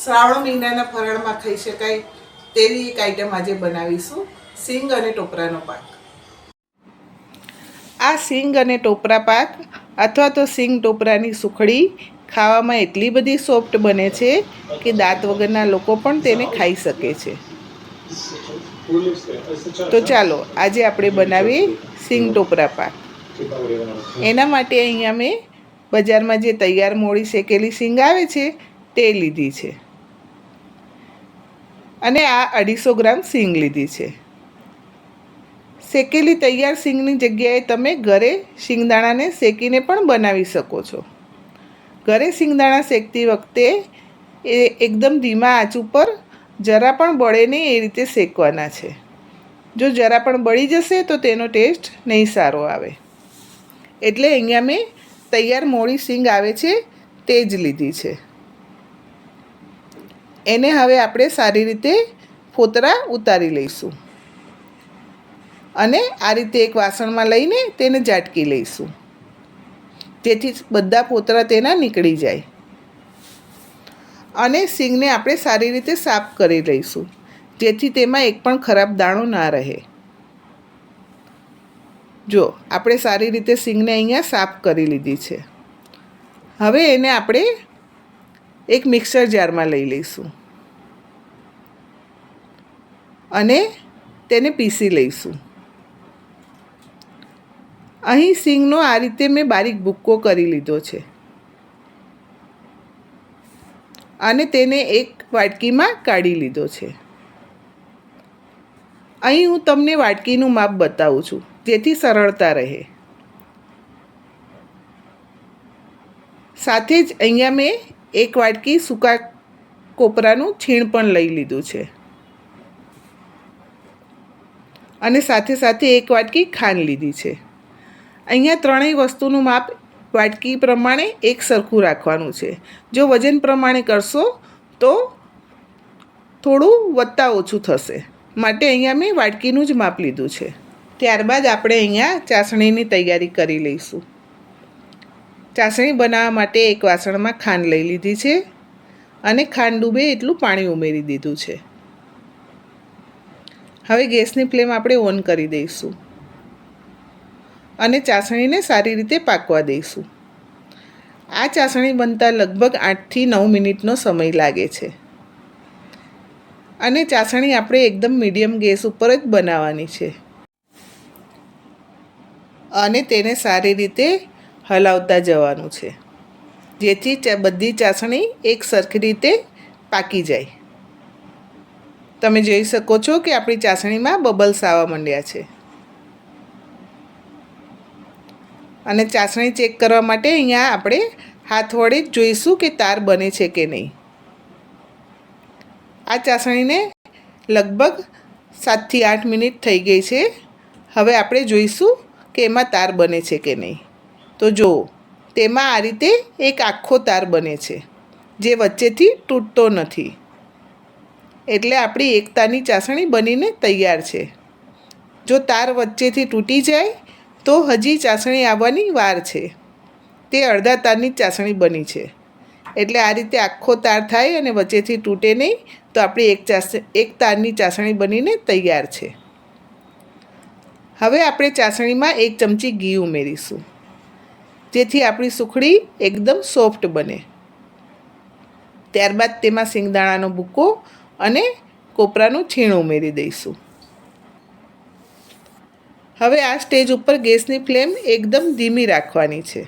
શ્રાવણ મહિનાના ફરાળમાં ખાઈ શકાય તેવી એક આઈટમ આજે બનાવીશું, સિંગ અને ટોપરાનો પાક. આ સિંગ અને ટોપરા પાક અથવા તો સિંગ ટોપરાની સુખડી ખાવામાં એટલી બધી સોફ્ટ બને છે કે દાંત વગરના લોકો પણ તેને ખાઈ શકે છે. તો ચાલો આજે આપણે બનાવીએ સિંગ ટોપરા પાક. એના માટે અહીંયા મેં બજારમાં જે તૈયાર મોળી શેકેલી સિંગ આવે છે તે લીધી છે અને આ 250 ગ્રામ સિંગ લીધી છે. શેકેલી તૈયાર સિંગની જગ્યાએ તમે ઘરે શિંગદાણાને શેકીને પણ બનાવી શકો છો. ઘરે શિંગદાણા શેકતી વખતે એકદમ ધીમા આંચ ઉપર જરા પણ બળે નહીં એ રીતે શેકવાના છે. જો જરા પણ બળી જશે તો તેનો ટેસ્ટ નહીં સારો આવે. એટલે અહીંયા મેં તૈયાર મોળી સિંગ આવે છે તે જ લીધી છે. એને હવે આપણે સારી રીતે ફોતરા ઉતારી લઈશું અને આ રીતે એક વાસણમાં લઈને તેને ઝાટકી લઈશું, જેથી બધા ફોતરા તેના નીકળી જાય. અને સિંગને આપણે સારી રીતે સાફ કરી લઈશું, જેથી તેમાં એક પણ ખરાબ દાણો ના રહે. જો આપણે સારી રીતે સિંગને અહીંયા સાફ કરી લીધી છે. હવે એને આપણે એક મિક્સર જારમાં લઈ લઈશું અને તેને પીસી લઈશું. અહીં સિંગનો આ રીતે મેં બારીક ભૂક્કો કરી લીધો છે અને તેને એક વાટકીમાં કાઢી લીધો છે. અહીં હું તમને વાટકીનું માપ બતાવું છું, જેથી સરળતા રહે. સાથે જ અહીંયા મેં એક વાટકી સૂકા કોપરાનું છીણ પણ લઈ લીધું છે અને સાથે સાથે એક વાટકી ખાંડ લીધી છે. અહીંયા ત્રણેય વસ્તુનું માપ વાટકી પ્રમાણે એક સરખું રાખવાનું છે. જો વજન પ્રમાણે કરશો તો થોડું વત્તા ઓછું થશે, માટે અહીંયા મેં વાટકીનું જ માપ લીધું છે. ત્યારબાદ આપણે અહીંયા ચાસણીની તૈયારી કરી લઈશું. ચાસણી બનાવવા માટે એક વાસણમાં ખાંડ લઈ લીધી છે અને ખાંડ ડૂબે એટલું પાણી ઉમેરી દીધું છે. હવે ગેસની ફ્લેમ આપણે ઓન કરી દઈશું અને ચાસણીને સારી રીતે પાકવા દઈશું. આ ચાસણી બનતા લગભગ 8 થી 9 મિનિટનો સમય લાગે છે અને ચાસણી આપણે એકદમ મીડિયમ ગેસ ઉપર જ બનાવવાની છે અને તેને સારી રીતે હલાવતા જવાનું છે, જેથી બધી ચાસણી એક સરખી રીતે પાકી જાય. તમે જોઈ શકો છો કે આપણી ચાસણીમાં બબલ્સ આવવા માંડ્યા છે. અને ચાસણી ચેક કરવા માટે અહીંયા આપણે હાથ વડે જ જોઈશું કે તાર બને છે કે નહીં. આ ચાસણીને લગભગ 7 થી 8 મિનિટ થઈ ગઈ છે. હવે આપણે જોઈશું કે એમાં તાર બને છે કે નહીં. તો જુઓ, તેમાં આ રીતે એક આખો તાર બને છે, જે વચ્ચેથી તૂટતો નથી. એટલે આપણી એક તારની ચાસણી બનીને તૈયાર છે. જો તાર વચ્ચેથી તૂટી જાય તો હજી ચાસણી આવવાની વાર છે. તે અડધા તારની ચાસણી બની છે. એટલે આ રીતે આખો તાર થાય અને વચ્ચેથી તૂટે નહીં તો આપણી એક તારની ચાસણી બનીને તૈયાર છે. હવે આપણે ચાસણીમાં 1 ચમચી ઘી ઉમેરીશું, જેથી આપણી સુખડી એકદમ સોફ્ટ બને. ત્યારબાદ તેમાં શિંગદાણાનો ભૂકો અને કોપરાનું છીણ ઉમેરી દઈશું. હવે આ સ્ટેજ ઉપર ગેસની ફ્લેમ એકદમ ધીમી રાખવાની છે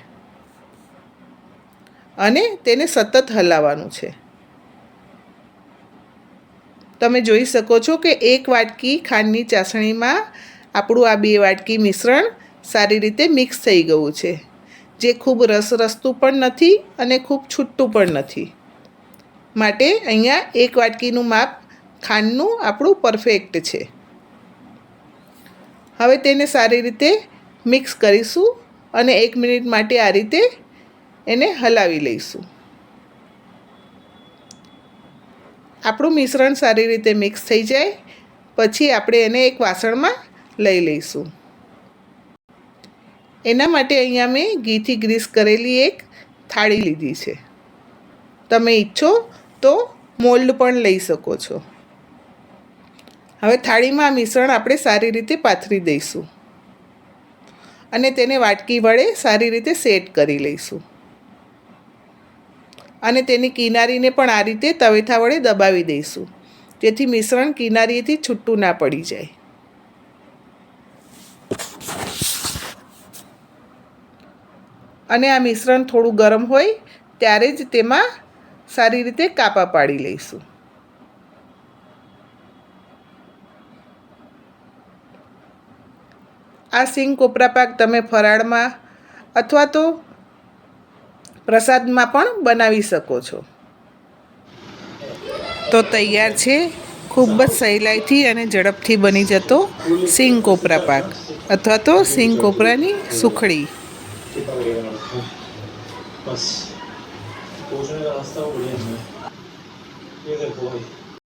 અને તેને સતત હલાવવાનું છે. તમે જોઈ શકો છો કે 1 વાટકી ખાંડની ચાસણીમાં આપણું આ 2 વાટકી મિશ્રણ સારી રીતે મિક્સ થઈ ગયું છે, જે ખૂબ રસરસતું પણ નથી અને ખૂબ છૂટું પણ નથી. માટે અહીંયા 1 વાટકીનું માપ ખાંડનું આપણું પરફેક્ટ છે. હવે તેને સારી રીતે મિક્સ કરીશું અને 1 મિનિટ માટે આ રીતે એને હલાવી લઈશું. આપણું મિશ્રણ સારી રીતે મિક્સ થઈ જાય પછી આપણે એને એક વાસણમાં લઈ લઈશું. એના માટે અહીંયા મેં ઘીથી ગ્રીસ કરેલી એક થાળી લીધી છે. તમે ઈચ્છો તો મોલ્ડ પણ લઈ શકો છો. હવે થાળીમાં આ મિશ્રણ આપણે સારી રીતે પાથરી દઈશું અને તેને વાટકી વડે સારી રીતે સેટ કરી લઈશું અને તેની કિનારીને પણ આ રીતે તવેથા વડે દબાવી દઈશું જેથી મિશ્રણ કિનારીએથી છૂટું ના પડી જાય. અને આ મિશ્રણ થોડું ગરમ હોય ત્યારે જ તેમાં સારી રીતે કાપા પાડી લઈશું. આ સિંગ કોપરા પાક તમે ફરાળમાં અથવા તો પ્રસાદમાં પણ બનાવી શકો છો. તો તૈયાર છે ખૂબ જ સહેલાઈથી અને ઝડપથી બની જતો સિંગ કોપરા પાક અથવા તો સિંગ કોપરાની સુખડી. बस पहुंचने का रास्ता वो बढ़िया है ये देखो भाई